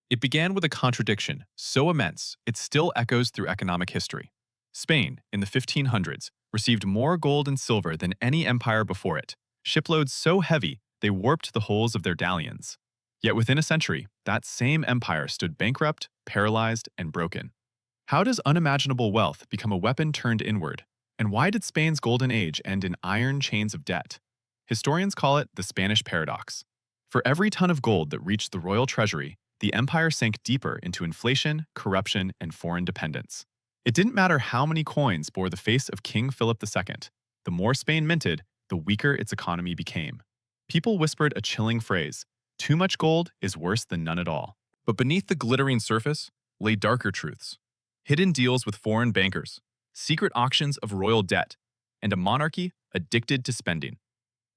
It began with a contradiction so immense it still echoes through economic history. Spain, in the 1500s, received more gold and silver than any empire before it, shiploads so heavy they warped the hulls of their galleons. Yet within a century, that same empire stood bankrupt, paralyzed, and broken. How does unimaginable wealth become a weapon turned inward? And why did Spain's golden age end in iron chains of debt? Historians call it the Spanish paradox. For every ton of gold that reached the royal treasury, the empire sank deeper into inflation, corruption, and foreign dependence. It didn't matter how many coins bore the face of King Philip II. The more Spain minted, the weaker its economy became. People whispered a chilling phrase, "Too much gold is worse than none at all." But beneath the glittering surface lay darker truths. Hidden deals with foreign bankers, secret auctions of royal debt, and a monarchy addicted to spending.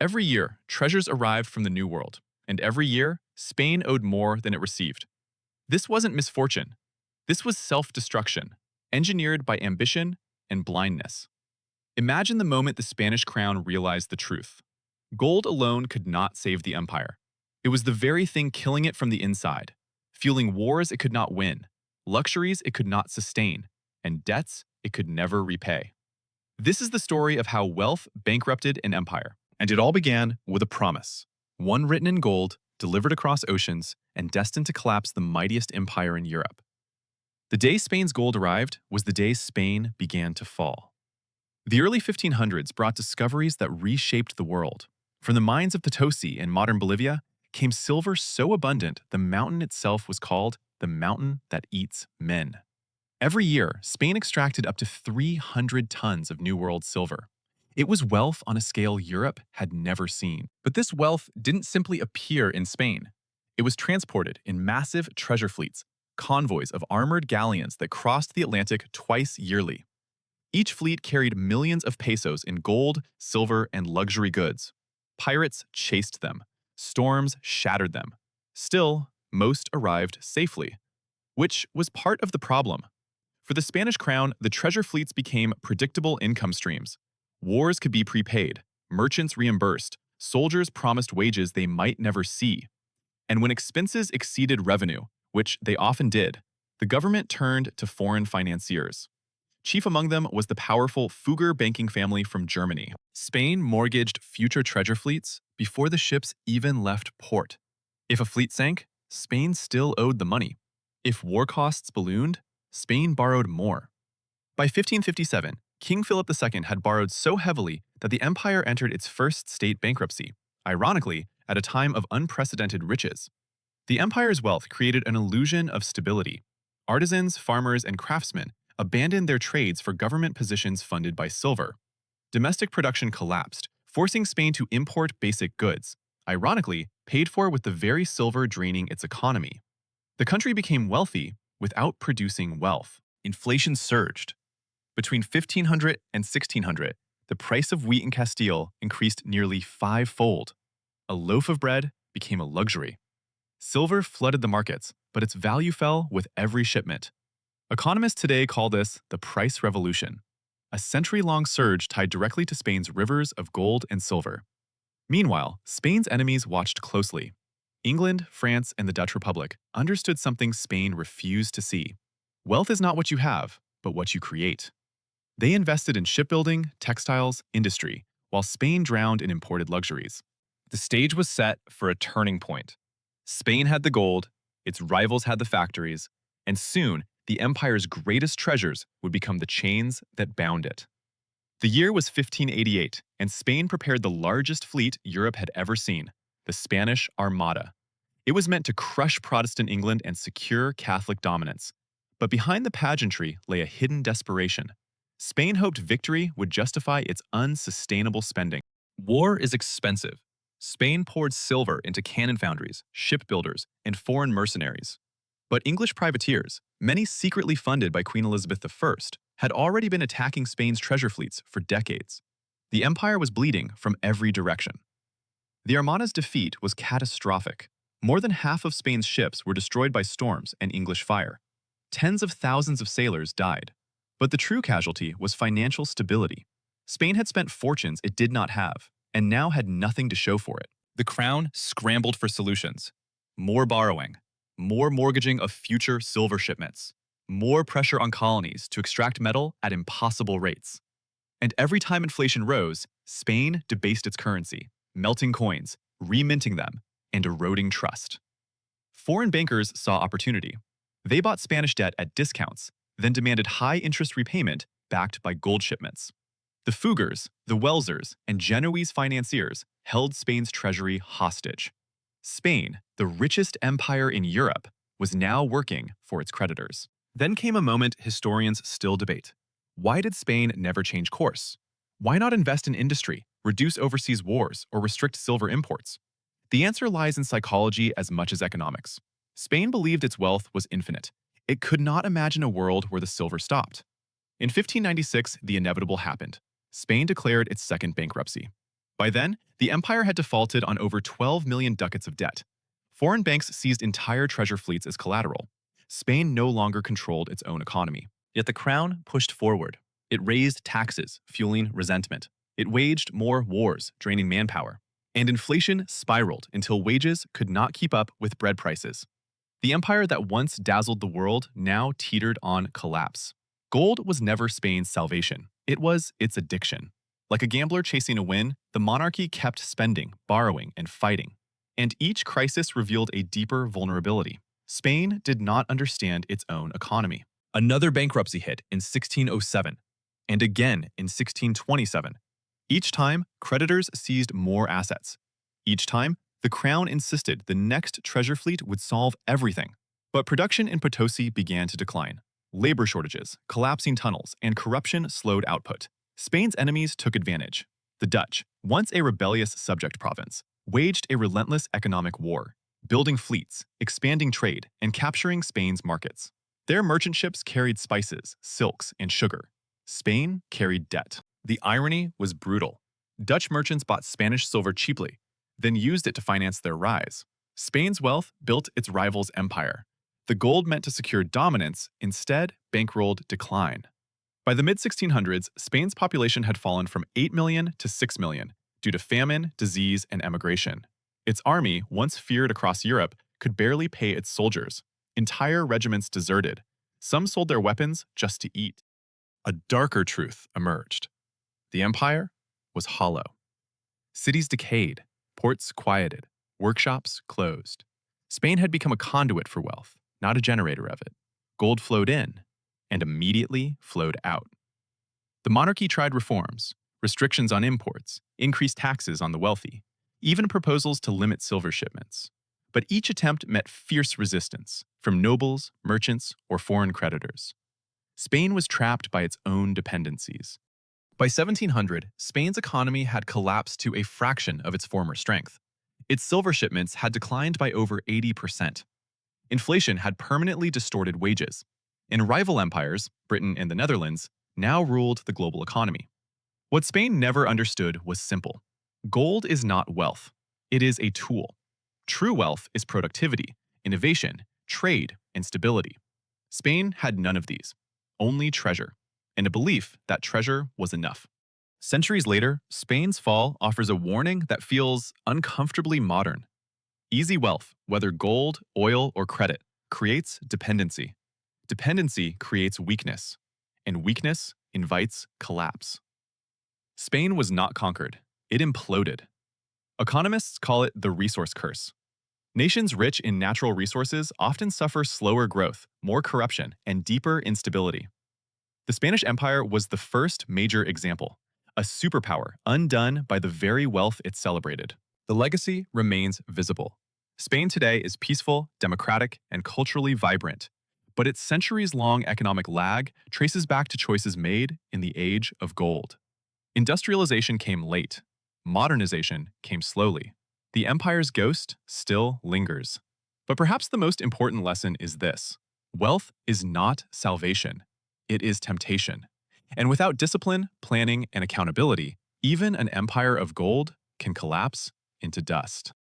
Every year, treasures arrived from the New World, and every year, Spain owed more than it received. This wasn't misfortune. This was self-destruction, engineered by ambition and blindness. Imagine the moment the Spanish crown realized the truth. Gold alone could not save the empire. It was the very thing killing it from the inside, fueling wars it could not win, luxuries it could not sustain, and debts it could never repay. This is the story of how wealth bankrupted an empire, and it all began with a promise, one written in gold, delivered across oceans, and destined to collapse the mightiest empire in Europe. The day Spain's gold arrived was the day Spain began to fall. The early 1500s brought discoveries that reshaped the world. From the mines of Potosí in modern Bolivia came silver so abundant the mountain itself was called the mountain that eats men. Every year, Spain extracted up to 300 tons of New World silver. It was wealth on a scale Europe had never seen. But this wealth didn't simply appear in Spain. It was transported in massive treasure fleets, convoys of armored galleons that crossed the Atlantic twice yearly. Each fleet carried millions of pesos in gold, silver, and luxury goods. Pirates chased them. Storms shattered them. Still, most arrived safely, which was part of the problem. For the Spanish crown, the treasure fleets became predictable income streams. Wars could be prepaid, merchants reimbursed, soldiers promised wages they might never see. And when expenses exceeded revenue, which they often did, the government turned to foreign financiers. Chief among them was the powerful Fugger banking family from Germany. Spain mortgaged future treasure fleets before the ships even left port. If a fleet sank, Spain still owed the money. If war costs ballooned, Spain borrowed more. By 1557, King Philip II had borrowed so heavily that the empire entered its first state bankruptcy, ironically, at a time of unprecedented riches. The empire's wealth created an illusion of stability. Artisans, farmers, and craftsmen abandoned their trades for government positions funded by silver. Domestic production collapsed, forcing Spain to import basic goods, ironically, paid for with the very silver draining its economy. The country became wealthy without producing wealth. Inflation surged. Between 1500 and 1600, the price of wheat in Castile increased nearly fivefold. A loaf of bread became a luxury. Silver flooded the markets, but its value fell with every shipment. Economists today call this the price revolution, a century-long surge tied directly to Spain's rivers of gold and silver. Meanwhile, Spain's enemies watched closely. England, France, and the Dutch Republic understood something Spain refused to see. Wealth is not what you have, but what you create. They invested in shipbuilding, textiles, industry, while Spain drowned in imported luxuries. The stage was set for a turning point. Spain had the gold, its rivals had the factories, and soon the empire's greatest treasures would become the chains that bound it. The year was 1588, and Spain prepared the largest fleet Europe had ever seen, the Spanish Armada. It was meant to crush Protestant England and secure Catholic dominance. But behind the pageantry lay a hidden desperation. Spain hoped victory would justify its unsustainable spending. War is expensive. Spain poured silver into cannon foundries, shipbuilders, and foreign mercenaries. But English privateers, many secretly funded by Queen Elizabeth I, had already been attacking Spain's treasure fleets for decades. The empire was bleeding from every direction. The Armada's defeat was catastrophic. More than half of Spain's ships were destroyed by storms and English fire. Tens of thousands of sailors died. But the true casualty was financial stability. Spain had spent fortunes it did not have, and now had nothing to show for it. The crown scrambled for solutions. More borrowing, more mortgaging of future silver shipments, more pressure on colonies to extract metal at impossible rates. And every time inflation rose, Spain debased its currency, melting coins, reminting them, and eroding trust. Foreign bankers saw opportunity. They bought Spanish debt at discounts, then demanded high-interest repayment backed by gold shipments. The Fuggers, the Welsers, and Genoese financiers held Spain's treasury hostage. Spain, the richest empire in Europe, was now working for its creditors. Then came a moment historians still debate. Why did Spain never change course? Why not invest in industry, reduce overseas wars, or restrict silver imports? The answer lies in psychology as much as economics. Spain believed its wealth was infinite. It could not imagine a world where the silver stopped. In 1596, the inevitable happened. Spain declared its second bankruptcy. By then, the empire had defaulted on over 12 million ducats of debt. Foreign banks seized entire treasure fleets as collateral. Spain no longer controlled its own economy. Yet the crown pushed forward. It raised taxes, fueling resentment. It waged more wars, draining manpower. And inflation spiraled until wages could not keep up with bread prices. The empire that once dazzled the world now teetered on collapse. Gold was never Spain's salvation. It was its addiction. Like a gambler chasing a win, the monarchy kept spending, borrowing, and fighting. And each crisis revealed a deeper vulnerability. Spain did not understand its own economy. Another bankruptcy hit in 1607, and again in 1627. Each time, creditors seized more assets. Each time, the crown insisted the next treasure fleet would solve everything. But production in Potosí began to decline. Labor shortages, collapsing tunnels, and corruption slowed output. Spain's enemies took advantage. The Dutch, once a rebellious subject province, waged a relentless economic war, building fleets, expanding trade, and capturing Spain's markets. Their merchant ships carried spices, silks, and sugar. Spain carried debt. The irony was brutal. Dutch merchants bought Spanish silver cheaply, then used it to finance their rise. Spain's wealth built its rival's empire. The gold meant to secure dominance, instead bankrolled decline. By the mid-1600s, Spain's population had fallen from 8 million to 6 million due to famine, disease, and emigration. Its army, once feared across Europe, could barely pay its soldiers. Entire regiments deserted. Some sold their weapons just to eat. A darker truth emerged. The empire was hollow. Cities decayed, ports quieted, workshops closed. Spain had become a conduit for wealth, not a generator of it. Gold flowed in and immediately flowed out. The monarchy tried reforms, restrictions on imports, increased taxes on the wealthy, even proposals to limit silver shipments. But each attempt met fierce resistance from nobles, merchants, or foreign creditors. Spain was trapped by its own dependencies. By 1700, Spain's economy had collapsed to a fraction of its former strength. Its silver shipments had declined by over 80%. Inflation had permanently distorted wages, and rival empires, Britain and the Netherlands, now ruled the global economy. What Spain never understood was simple. Gold is not wealth. It is a tool. True wealth is productivity, innovation, trade, and stability. Spain had none of these, only treasure, and a belief that treasure was enough. Centuries later, Spain's fall offers a warning that feels uncomfortably modern. Easy wealth, whether gold, oil, or credit, creates dependency. Dependency creates weakness, and weakness invites collapse. Spain was not conquered. It imploded. Economists call it the resource curse. Nations rich in natural resources often suffer slower growth, more corruption, and deeper instability. The Spanish Empire was the first major example, a superpower undone by the very wealth it celebrated. The legacy remains visible. Spain today is peaceful, democratic, and culturally vibrant, but its centuries-long economic lag traces back to choices made in the age of gold. Industrialization came late. Modernization came slowly. The empire's ghost still lingers. But perhaps the most important lesson is this: wealth is not salvation. It is temptation. And without discipline, planning, and accountability, even an empire of gold can collapse into dust.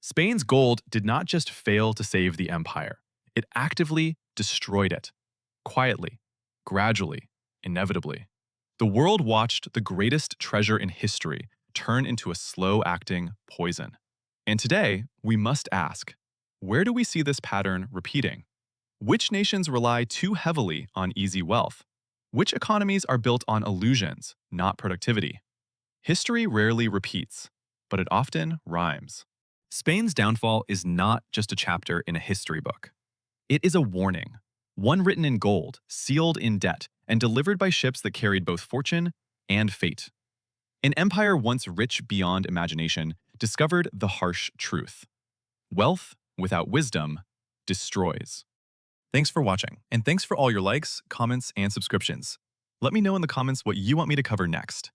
Spain's gold did not just fail to save the empire. It actively destroyed it. Quietly, gradually, inevitably. The world watched the greatest treasure in history turn into a slow-acting poison. And today, we must ask, Where do we see this pattern repeating? Which nations rely too heavily on easy wealth? Which economies are built on illusions, not productivity? History rarely repeats, but it often rhymes. Spain's downfall is not just a chapter in a history book. It is a warning, one written in gold, sealed in debt, and delivered by ships that carried both fortune and fate. An empire once rich beyond imagination discovered the harsh truth. Wealth without wisdom destroys. Thanks for watching, and thanks for all your likes, comments, and subscriptions. Let me know in the comments what you want me to cover next.